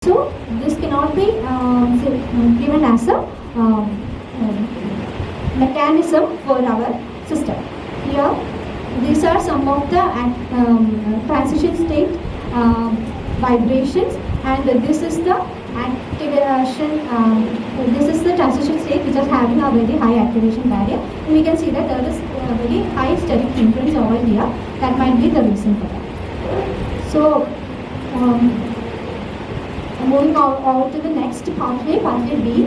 So this cannot be given as a mechanism for our system. Here, these are some of the transition state vibrations, and this is the activation. This is the transition state which is having a very high activation barrier. And we can see that there is a very high steric influence over here. That might be the reason for that. So. Moving on to the next pathway, pathway B.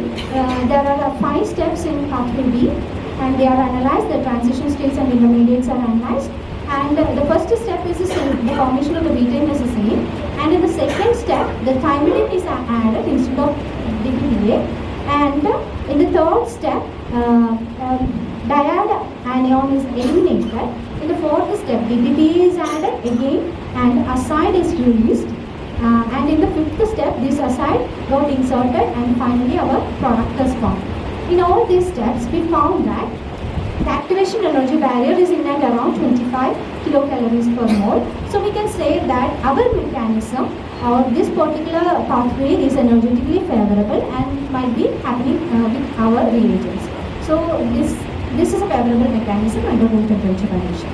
There are 5 steps in pathway B, and they are analyzed. The transition states and intermediates are analyzed. And the first step is the formation of the betaine is the same. And in the second step, the thymidine is added instead of DBTA. And in the third step, diad anion is eliminated. In the fourth step, DBTA is added again, and acid is released. And in the fifth step, this acid got inserted, and finally our product is formed. In all these steps, we found that the activation energy barrier is in and around 25 kilocalories per mole. So we can say that our mechanism or this particular pathway is energetically favorable and might be happening with our reagents. So this is a favorable mechanism under room temperature condition.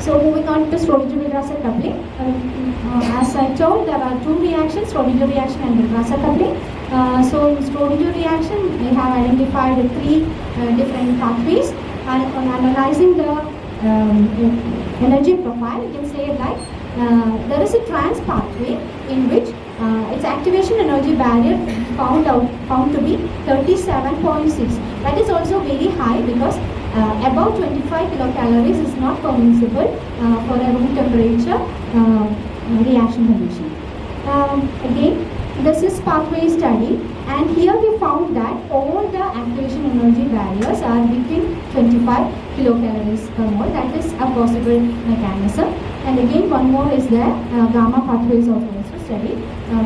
So moving on to Schrodinger-Wilrasser coupling. As I told, there are 2 reactions, Schrodinger reaction and Wilrasser coupling. So in Schrodinger reaction, we have identified 3 different pathways, and on analyzing the energy profile, you can say like there is a trans pathway in which its activation energy barrier found to be 37.6. That is also very high because above 25 kilocalories is not permissible for a room temperature reaction condition. Again, this is pathway study, and here we found that all the activation energy barriers are between 25 kilocalories per mole. That is a possible mechanism. And again, one more is there, gamma pathways are also studied,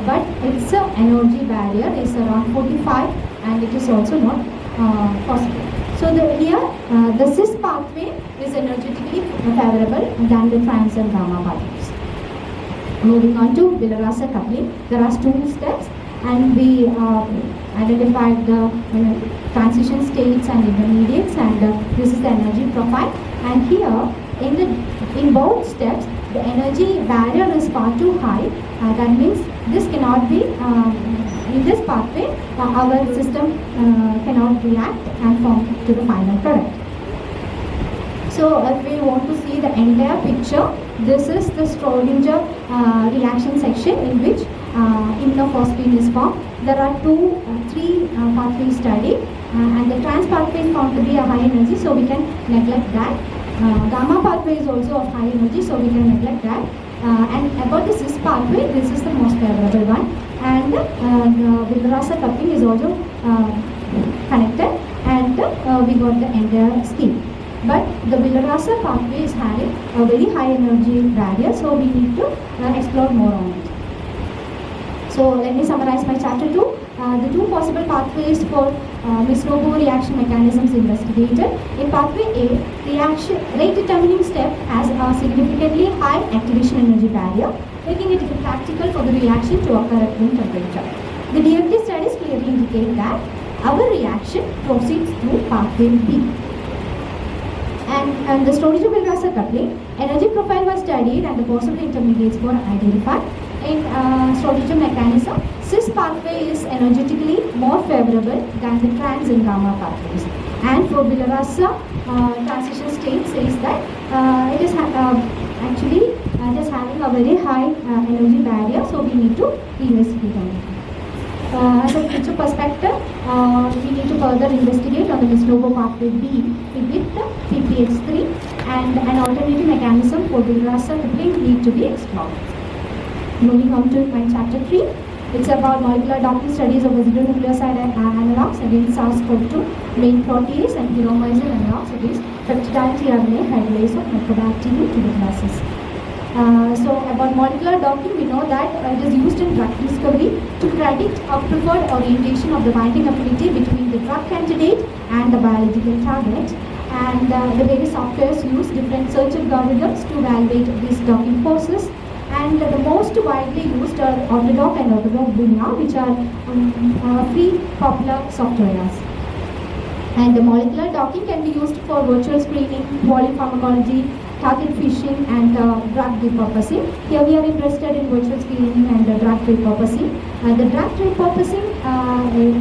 but its energy barrier is around 45, and it is also not possible. So here, the cis pathway is energetically favorable than the trans and gamma pathways. Moving on to Wilrasser coupling, there are 2 steps, and we identified the transition states and intermediates, and this is the energy profile. And here, in both steps, the energy barrier is far too high. That means this cannot be in this pathway. Our system cannot react and form to the final product. So if we want to see the entire picture, this is the Schrodinger reaction section in which iminophosphine is formed. There are 3 pathways studied, and the trans pathway is found to be a high energy, so we can neglect that. Gamma pathway is also of high energy, so we can neglect that. And about the cis pathway, this is the most favorable one. And the Wilrasser coupling is also connected, and we got the entire scheme. But the Wilrasser pathway is having a very high energy barrier, so we need to explore more on it. So let me summarize my chapter 2. The 2 possible pathways for Misnobo reaction mechanisms investigated. In pathway A, reaction rate determining step has a significantly high activation energy barrier, making it impractical for the reaction to occur at room temperature. The DFT studies clearly indicate that our reaction proceeds through pathway B. And the Schrodinger-Wilrasser coupling, energy profile was studied and the possible intermediates were identified. In Schrodinger mechanism, cis pathway is energetically more favorable than the trans and gamma pathways. And for Wilrasser, transition state says that it is actually just having a very high energy barrier, so we need to investigate on it. As a future perspective, we need to further investigate on the Misnobo pathway B with the PPX3, and an alternative mechanism for Wilrasser coupling need to be explored. Moving on to my chapter 3, it's about molecular docking studies of nucleoside analogs against SARS-CoV-2, main protease, and pyromycin analogs against peptide tRNA hydrolase of Mycobacterium tuberculosis. So about molecular docking, we know that it is used in drug discovery to predict a preferred orientation of the binding affinity between the drug candidate and the biological target. And the various softwares use different search algorithms to evaluate these docking forces. and the most widely used are Autodoc and Autodoc Buna, which are free popular softwares. And the molecular docking can be used for virtual screening, polypharmacology, target fishing, and drug repurposing. Here we are interested in virtual screening and drug repurposing. The drug repurposing,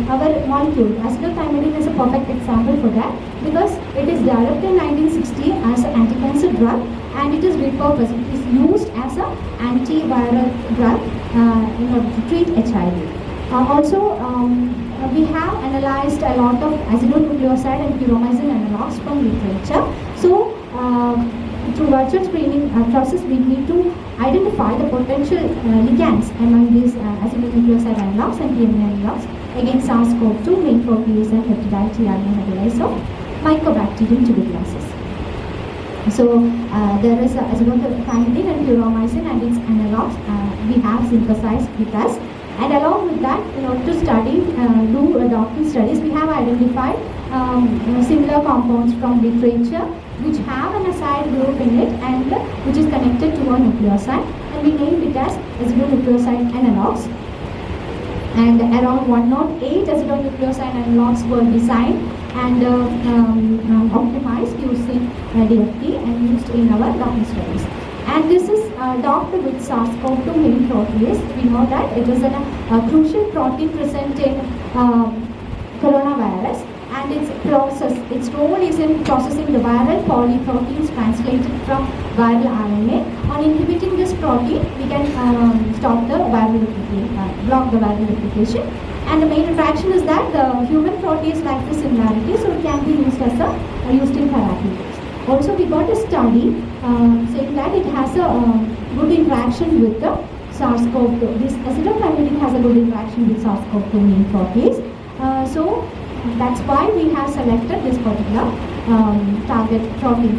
our molecule, acetylthymidine is a perfect example for that, because it is developed in 1960 as an anti-cancer drug, and it is repurposed. It is used as an antiviral drug in order to treat HIV. We have analyzed a lot of acidonucleoside and puromycin analogs from literature. So, through virtual screening process, we need to identify the potential ligands among these acidonucleoside analogs and PMA analogs against SARS-CoV-2, main protease, and peptide tRNA hydrolase of Mycobacterium tuberculosis. So, there is acidothymidine and puromycin and its analogs we have synthesized with us. And along with that, in order to study, do docking studies, we have identified similar compounds from literature which have an acid group in it and which is connected to a nucleoside, and we named it as acidonucleoside analogs. And around 108 acidonucleoside analogs were designed and optimized using DFT and used in our docking studies. And this is docked with SARS-CoV-2 main protease. We know that it is a crucial protein present in coronavirus, and its role is in processing the viral polyproteins translated from viral RNA. On inhibiting this protein, we can stop the viral replication, block the viral replication. And the main attraction is that the human protease like the similarity, so it can be used as used in therapeutics. Also, we got a study saying that it has a good interaction with the SARS-CoV-2. This acetylthymidine has a good interaction with SARS-CoV-2 main protease. So that's why we have selected this particular target protein.